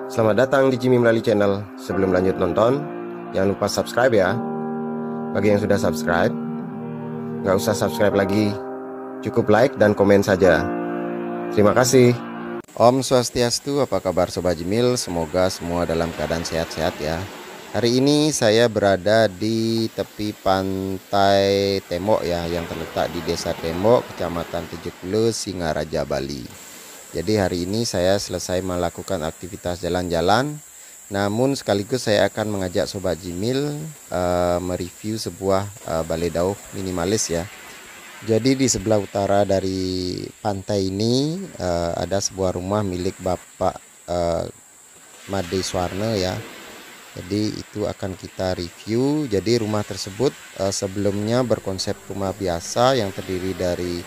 Selamat datang di Jimmy Melali Channel. Sebelum lanjut nonton, jangan lupa subscribe ya. Bagi yang sudah subscribe, nggak usah subscribe lagi, cukup like dan komen saja. Terima kasih. Om Swastiastu, apa kabar Sobat Jimil? Semoga semua dalam keadaan sehat-sehat ya. Hari ini saya berada di tepi pantai Tembok ya, yang terletak di Desa Tembok, Kecamatan 70, Singaraja, Bali. Jadi hari ini saya selesai melakukan aktivitas jalan-jalan, namun sekaligus saya akan mengajak Sobat Jimil mereview sebuah balai dauh minimalis ya. Jadi di sebelah utara dari pantai ini ada sebuah rumah milik Bapak Made Swarna ya. Jadi itu akan kita review. Jadi rumah tersebut sebelumnya berkonsep rumah biasa yang terdiri dari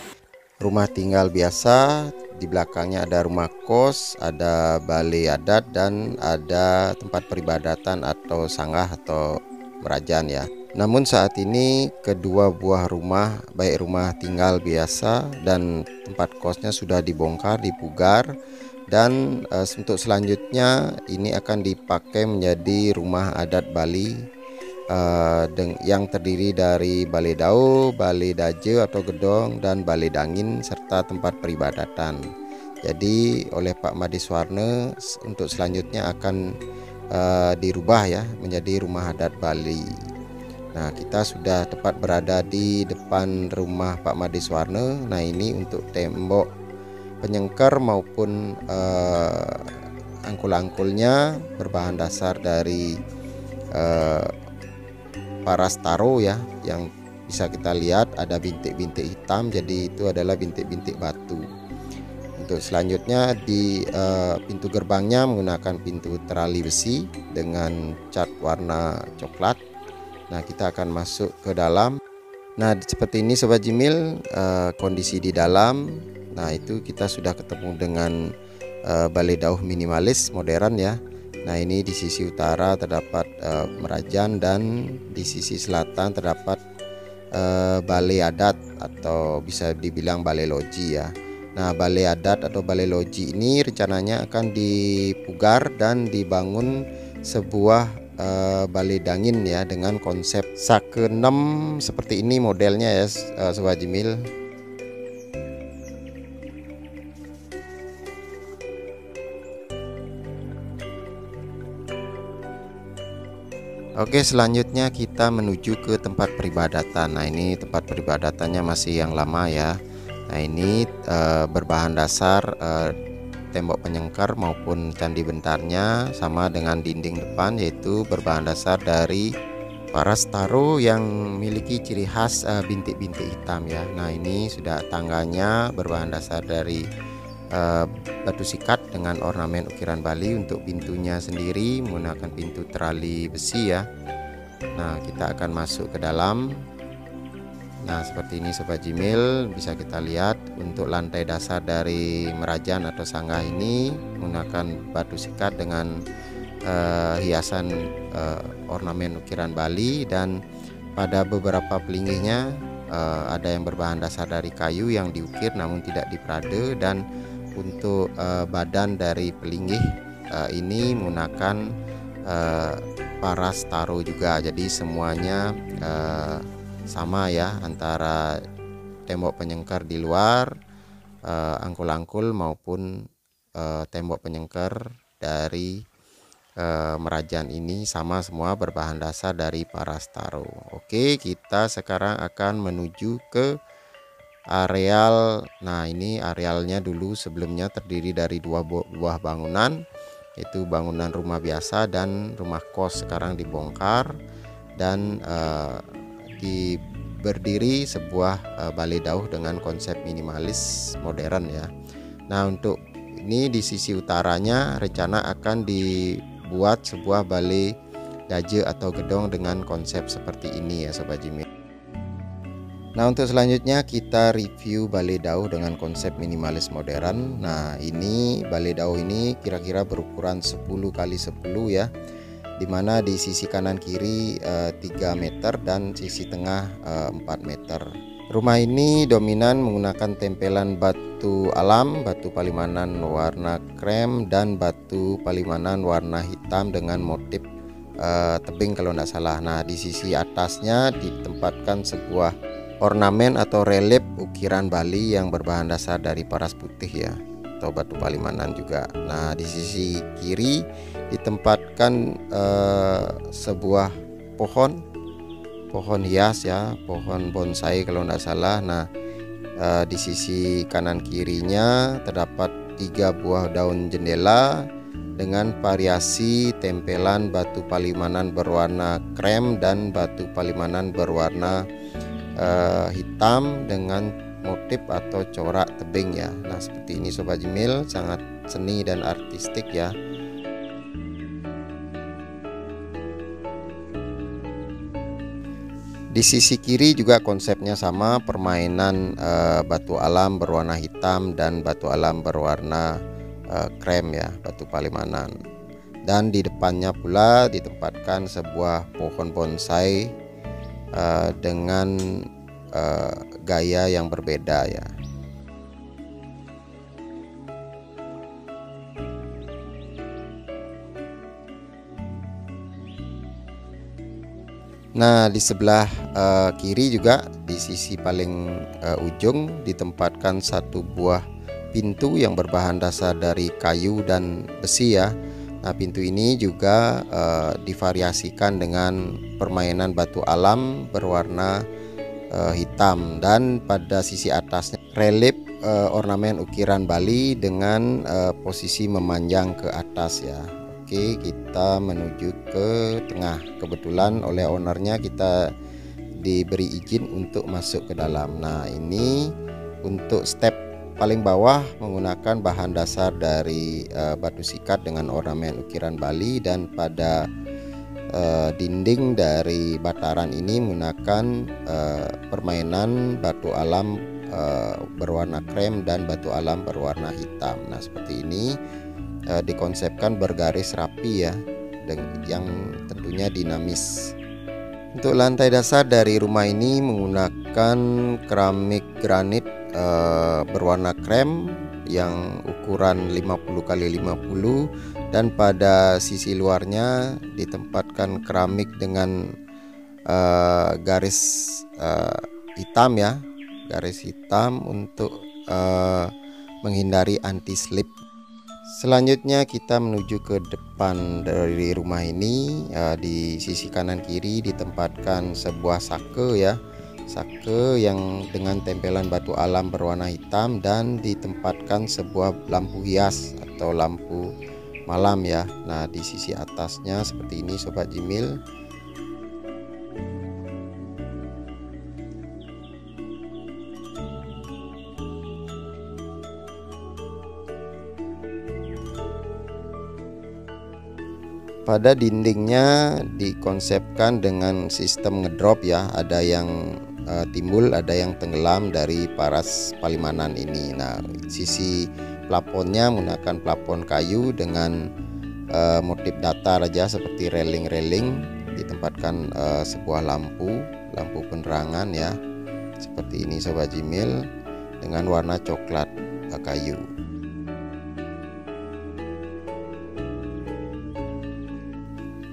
rumah tinggal biasa. Di belakangnya ada rumah kos, ada balai adat, dan ada tempat peribadatan atau sanggah atau merajan ya. Namun saat ini kedua buah rumah, baik rumah tinggal biasa dan tempat kosnya sudah dibongkar, dipugar. Dan untuk selanjutnya ini akan dipakai menjadi rumah adat Bali yang terdiri dari balai dauh, balai daje atau gedong, dan balai dangin serta tempat peribadatan. Jadi oleh Pak Made Swarna untuk selanjutnya akan dirubah ya menjadi rumah adat Bali. Nah, kita sudah tepat berada di depan rumah Pak Made Swarna. Nah, ini untuk tembok penyengker maupun angkul-angkulnya berbahan dasar dari paras taro ya, yang bisa kita lihat ada bintik-bintik hitam, jadi itu adalah bintik-bintik batu. Untuk selanjutnya di pintu gerbangnya menggunakan pintu terali besi dengan cat warna coklat. Nah, kita akan masuk ke dalam. Nah, seperti ini Sobat Jimil kondisi di dalam. Nah, itu kita sudah ketemu dengan balai dauh minimalis modern ya. Nah, ini di sisi utara terdapat merajan, dan di sisi selatan terdapat balai adat atau bisa dibilang balai loji ya. Nah, balai adat atau balai loji ini rencananya akan dipugar dan dibangun sebuah balai dangin ya, dengan konsep sakenem seperti ini modelnya ya Sobat Jimil. Oke, selanjutnya kita menuju ke tempat peribadatan. Nah, ini tempat peribadatannya masih yang lama ya. Nah, ini berbahan dasar tembok penyengkar maupun candi bentarnya sama dengan dinding depan, yaitu berbahan dasar dari paras taro yang memiliki ciri khas bintik-bintik hitam ya. Nah, ini sudah tangganya berbahan dasar dari batu sikat dengan ornamen ukiran Bali. Untuk pintunya sendiri menggunakan pintu terali besi ya. Nah, kita akan masuk ke dalam. Nah, seperti ini Sobat Jimil, bisa kita lihat untuk lantai dasar dari merajan atau sanggah ini menggunakan batu sikat dengan hiasan ornamen ukiran Bali, dan pada beberapa pelinggihnya ada yang berbahan dasar dari kayu yang diukir namun tidak diperade, dan untuk badan dari pelinggih ini menggunakan paras taro juga. Jadi semuanya sama ya, antara tembok penyengkar di luar, angkul-angkul maupun tembok penyengkar dari merajan ini sama semua berbahan dasar dari paras taro. Oke, kita sekarang akan menuju ke areal. Nah, ini arealnya dulu sebelumnya terdiri dari dua buah bangunan, yaitu bangunan rumah biasa dan rumah kos. Sekarang dibongkar dan berdiri sebuah balai dauh dengan konsep minimalis modern ya. Nah, untuk ini di sisi utaranya rencana akan dibuat sebuah balai daje atau gedong dengan konsep seperti ini ya Sobat Jimil. Nah, untuk selanjutnya kita review balai dauh dengan konsep minimalis modern. Nah, ini balai dauh ini kira-kira berukuran 10x10 ya, dimana di sisi kanan kiri 3 meter dan sisi tengah 4 meter. Rumah ini dominan menggunakan tempelan batu alam, batu palimanan warna krem dan batu palimanan warna hitam dengan motif tebing kalau tidak salah. Nah, di sisi atasnya ditempatkan sebuah ornamen atau relief ukiran Bali yang berbahan dasar dari paras putih ya, atau batu palimanan juga. Nah, di sisi kiri ditempatkan sebuah pohon hias ya, pohon bonsai kalau tidak salah. Nah, di sisi kanan kirinya terdapat 3 buah daun jendela dengan variasi tempelan batu palimanan berwarna krem dan batu palimanan berwarna hitam dengan motif atau corak tebing ya. Nah, seperti ini Sobat Jemil, sangat seni dan artistik ya. Di sisi kiri juga konsepnya sama, permainan batu alam berwarna hitam dan batu alam berwarna krem ya, batu palimanan. Dan di depannya pula ditempatkan sebuah pohon bonsai dengan gaya yang berbeda ya. Nah, di sebelah kiri juga di sisi paling ujung ditempatkan satu buah pintu yang berbahan dasar dari kayu dan besi ya. Nah, pintu ini juga divariasikan dengan permainan batu alam berwarna hitam, dan pada sisi atasnya relief ornamen ukiran Bali dengan posisi memanjang ke atas ya. Oke, kita menuju ke tengah. Kebetulan oleh ownernya kita diberi izin untuk masuk ke dalam. Nah, ini untuk step paling bawah menggunakan bahan dasar dari batu sikat dengan ornamen ukiran Bali, dan pada dinding dari bataran ini menggunakan permainan batu alam berwarna krem dan batu alam berwarna hitam. Nah, seperti ini dikonsepkan bergaris rapi ya, yang tentunya dinamis. Untuk lantai dasar dari rumah ini menggunakan keramik granit berwarna krem yang ukuran 50 x 50, dan pada sisi luarnya ditempatkan keramik dengan garis hitam ya, garis hitam untuk menghindari anti slip. Selanjutnya kita menuju ke depan dari rumah ini. Di sisi kanan kiri ditempatkan sebuah sake ya, sake yang dengan tempelan batu alam berwarna hitam, dan ditempatkan sebuah lampu hias atau lampu malam ya. Nah, di sisi atasnya seperti ini Sobat Jemil. Pada dindingnya dikonsepkan dengan sistem ngedrop ya, ada yang timbul, ada yang tenggelam dari paras palimanan ini. Nah, sisi plafonnya menggunakan plafon kayu dengan motif datar aja seperti railing-railing. Ditempatkan sebuah lampu penerangan ya, seperti ini Sobat Jemil, dengan warna coklat kayu.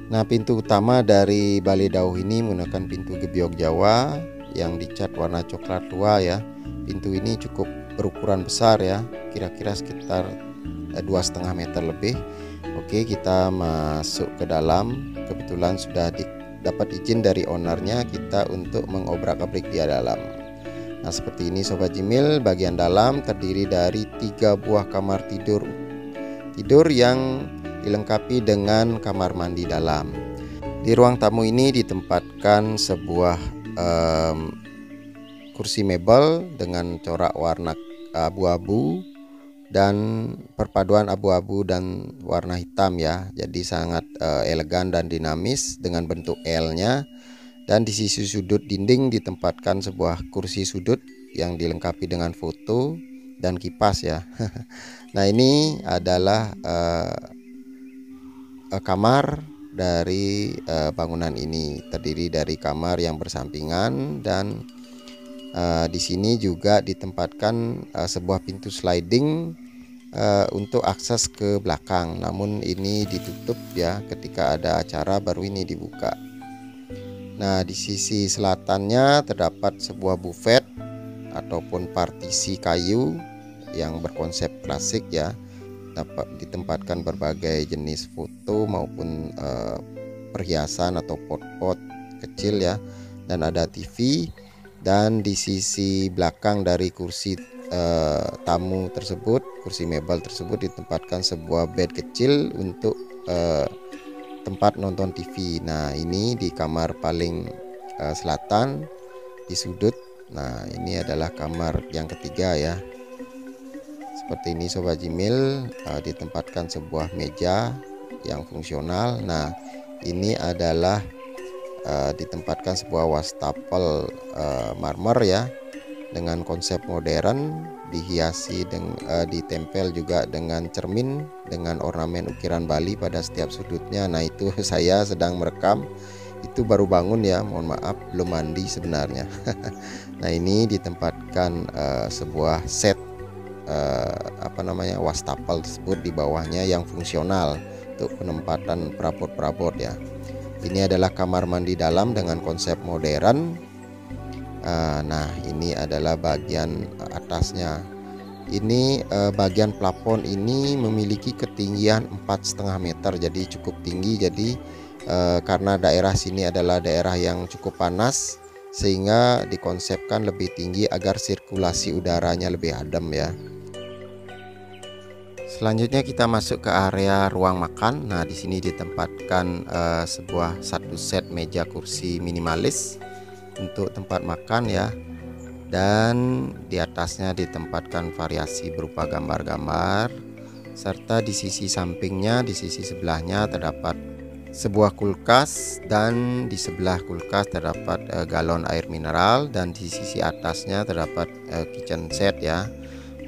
Nah, pintu utama dari Bale Dauh ini menggunakan pintu gebyok Jawa yang dicat warna coklat tua ya. Pintu ini cukup berukuran besar ya, kira-kira sekitar 2,5 meter lebih. Oke, kita masuk ke dalam. Kebetulan sudah dapat izin dari ownernya kita untuk mengobrak-abrik di dalam. Nah, seperti ini Sobat Jemil, bagian dalam terdiri dari 3 buah kamar tidur yang dilengkapi dengan kamar mandi dalam. Di ruang tamu ini ditempatkan sebuah kursi mebel dengan corak warna abu-abu dan perpaduan abu-abu dan warna hitam ya. Jadi sangat elegan dan dinamis dengan bentuk L-nya. Dan di sisi sudut dinding ditempatkan sebuah kursi sudut yang dilengkapi dengan foto dan kipas ya. Nah, ini adalah kamar dari bangunan ini, terdiri dari kamar yang bersampingan dan Di sini juga ditempatkan sebuah pintu sliding untuk akses ke belakang, namun ini ditutup ya, ketika ada acara baru ini dibuka. Nah, di sisi selatannya terdapat sebuah buffet ataupun partisi kayu yang berkonsep klasik ya. Dapat ditempatkan berbagai jenis foto maupun perhiasan atau pot-pot kecil ya, dan ada TV. Dan di sisi belakang dari kursi tamu tersebut, kursi mebel tersebut, ditempatkan sebuah bed kecil untuk tempat nonton TV. Nah, ini di kamar paling selatan di sudut. Nah, ini adalah kamar yang ketiga ya. Seperti ini Sobat Jimil, ditempatkan sebuah meja yang fungsional. Nah, ini adalah ditempatkan sebuah wastafel marmer ya, dengan konsep modern, dihiasi ditempel juga dengan cermin dengan ornamen ukiran Bali pada setiap sudutnya. Nah, itu saya sedang merekam, itu baru bangun ya, mohon maaf, belum mandi sebenarnya. Nah, ini ditempatkan sebuah set wastafel tersebut di bawahnya yang fungsional untuk penempatan perabot-perabot ya. Ini adalah kamar mandi dalam dengan konsep modern. Nah, ini adalah bagian atasnya. Ini bagian plafon ini memiliki ketinggian 4,5 meter, jadi cukup tinggi. Jadi karena daerah sini adalah daerah yang cukup panas, sehingga dikonsepkan lebih tinggi agar sirkulasi udaranya lebih adem ya. Selanjutnya kita masuk ke area ruang makan. Nah, di sini ditempatkan sebuah satu set meja kursi minimalis untuk tempat makan ya. Dan di atasnya ditempatkan variasi berupa gambar-gambar, serta di sisi sampingnya, di sisi sebelahnya terdapat sebuah kulkas, dan di sebelah kulkas terdapat galon air mineral, dan di sisi atasnya terdapat kitchen set ya,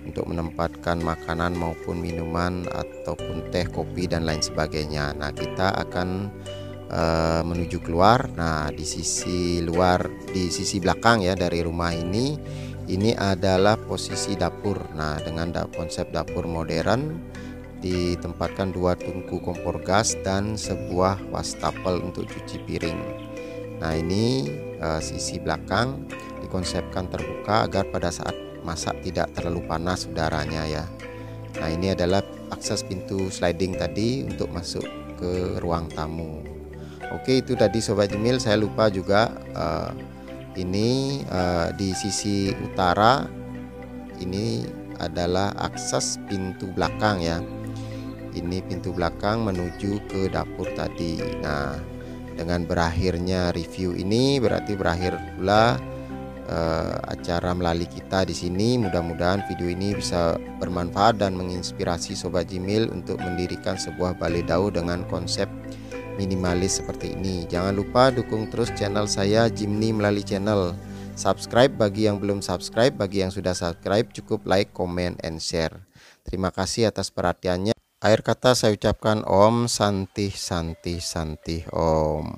untuk menempatkan makanan maupun minuman ataupun teh, kopi dan lain sebagainya. Nah, kita akan menuju keluar. Nah, di sisi luar, di sisi belakang ya dari rumah ini adalah posisi dapur. Nah, dengan konsep dapur modern, ditempatkan 2 tungku kompor gas dan sebuah wastafel untuk cuci piring. Nah, ini sisi belakang dikonsepkan terbuka agar pada saat masak tidak terlalu panas udaranya ya. Nah, ini adalah akses pintu sliding tadi untuk masuk ke ruang tamu. Oke, itu tadi Sobat Jemil. Saya lupa juga ini di sisi utara ini adalah akses pintu belakang ya. Ini pintu belakang menuju ke dapur tadi. Nah, dengan berakhirnya review ini berarti berakhir pula acara melalui kita di sini. Mudah-mudahan video ini bisa bermanfaat dan menginspirasi Sobat Jimil untuk mendirikan sebuah balai dau dengan konsep minimalis seperti ini. Jangan lupa dukung terus channel saya, Jimny melalui channel. Subscribe bagi yang belum subscribe, bagi yang sudah subscribe cukup like, comment, and share. Terima kasih atas perhatiannya. Akhir kata saya ucapkan Om Santi Santi Santi Om.